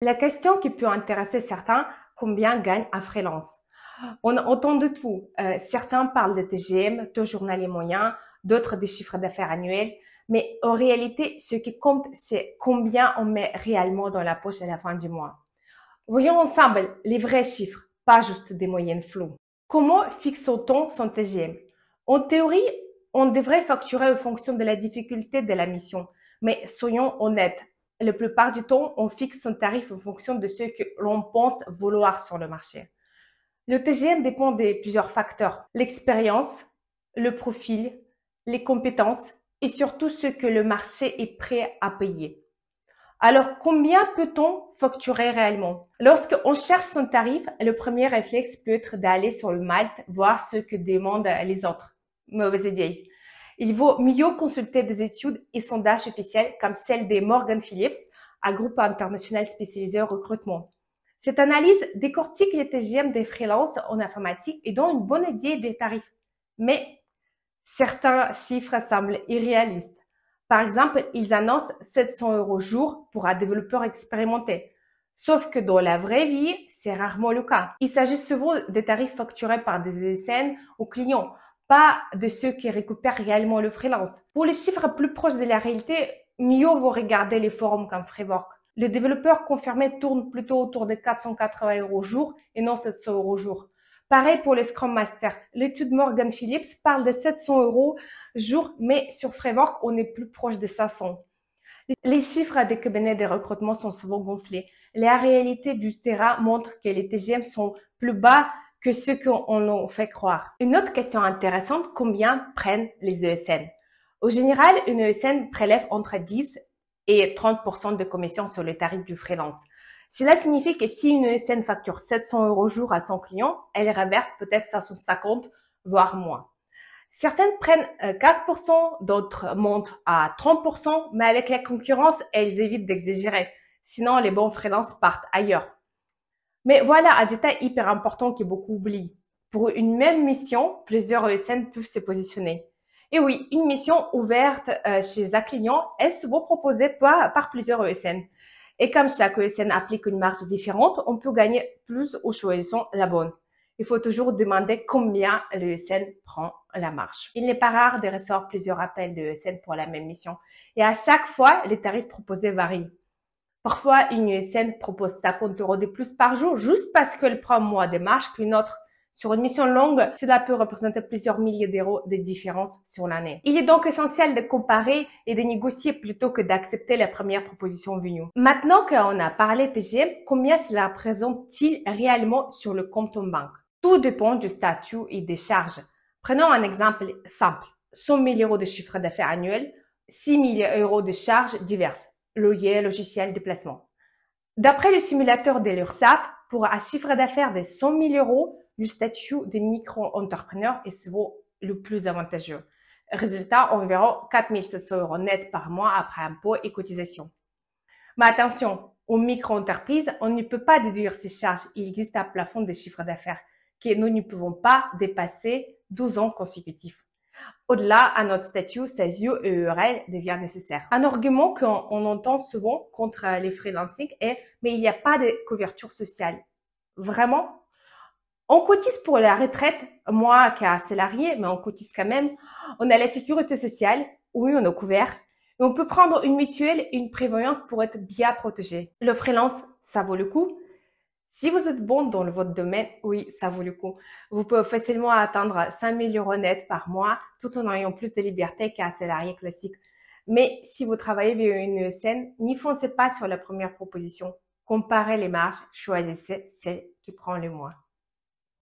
La question qui peut intéresser certains, combien gagne un freelance? On entend de tout. Certains parlent de TGM, taux journalier moyen, d'autres des chiffres d'affaires annuels. Mais en réalité, ce qui compte, c'est combien on met réellement dans la poche à la fin du mois. Voyons ensemble les vrais chiffres, pas juste des moyennes floues. Comment fixe-t-on son TGM? En théorie, on devrait facturer en fonction de la difficulté de la mission. Mais soyons honnêtes, la plupart du temps, on fixe son tarif en fonction de ce que l'on pense vouloir sur le marché. Le TGM dépend de plusieurs facteurs. L'expérience, le profil, les compétences et surtout ce que le marché est prêt à payer. Alors, combien peut-on facturer réellement? Lorsqu'on cherche son tarif, le premier réflexe peut être d'aller sur le Malte, voir ce que demandent les autres. Mauvaise idée. Il vaut mieux consulter des études et sondages officiels comme celle de Morgan Phillips, un groupe international spécialisé en recrutement. Cette analyse décortique les TGM des freelances en informatique et donne une bonne idée des tarifs. Mais certains chiffres semblent irréalistes. Par exemple, ils annoncent 700 € jour pour un développeur expérimenté. Sauf que dans la vraie vie, c'est rarement le cas. Il s'agit souvent des tarifs facturés par des ESN aux clients, pas de ceux qui récupèrent réellement le freelance. Pour les chiffres plus proches de la réalité, mieux vaut regarder les forums comme Freework. Le développeur confirmé tourne plutôt autour de 480 € jour et non 700 € jour. Pareil pour les Scrum Masters. L'étude Morgan Phillips parle de 700 € jour, mais sur Freework, on est plus proche de 500. Les chiffres des cabinets de recrutement sont souvent gonflés. La réalité du terrain montre que les TGM sont plus bas que ce qu'on en fait croire. Une autre question intéressante, combien prennent les ESN? Au général, une ESN prélève entre 10 et 30% de commission sur le tarif du freelance. Cela signifie que si une ESN facture 700 € jour à son client, elle reverse peut-être 550, voire moins. Certaines prennent 15%, d'autres montent à 30%, mais avec la concurrence, elles évitent d'exagérer. Sinon, les bons freelances partent ailleurs. Mais voilà un détail hyper important que beaucoup oublient. Pour une même mission, plusieurs ESN peuvent se positionner. Et oui, une mission ouverte chez un client est souvent proposée par plusieurs ESN. Et comme chaque ESN applique une marge différente, on peut gagner plus en choisissant la bonne. Il faut toujours demander combien l'ESN prend la marge. Il n'est pas rare de recevoir plusieurs appels de ESN pour la même mission. Et à chaque fois, les tarifs proposés varient. Parfois, une ESN propose 50 € de plus par jour juste parce qu'elle prend moins de marge qu'une autre. Sur une mission longue, cela peut représenter plusieurs milliers d'euros de différence sur l'année. Il est donc essentiel de comparer et de négocier plutôt que d'accepter la première proposition venue. Maintenant qu'on a parlé TGM, combien cela représente-t-il réellement sur le compte en banque? Tout dépend du statut et des charges. Prenons un exemple simple. 100 000 € de chiffre d'affaires annuel, 6 000 € de charges diverses. Loyer, logiciel, déplacement. D'après le simulateur de l'URSSAF, pour un chiffre d'affaires de 100 000 €, le statut de micro-entrepreneur est souvent le plus avantageux. Résultat, environ 4 700 € net par mois après impôts et cotisations. Mais attention, aux micro-entreprises, on ne peut pas déduire ces charges. Il existe un plafond de chiffre d'affaires que nous ne pouvons pas dépasser 12 ans consécutifs. Au-delà, un autre statut, CESU et URL devient nécessaire. Un argument qu'on entend souvent contre les freelancing est « mais il n'y a pas de couverture sociale ». Vraiment? On cotise pour la retraite, moi qui un salarié, mais on cotise quand même. On a la sécurité sociale, oui, on est couvert. Et on peut prendre une mutuelle et une prévoyance pour être bien protégé. Le freelance, ça vaut le coup. Si vous êtes bon dans votre domaine, oui, ça vaut le coup. Vous pouvez facilement atteindre 5 000 € net par mois tout en ayant plus de liberté qu'un salarié classique. Mais si vous travaillez via une ESN, n'y foncez pas sur la première proposition. Comparez les marges, choisissez celle qui prend le moins.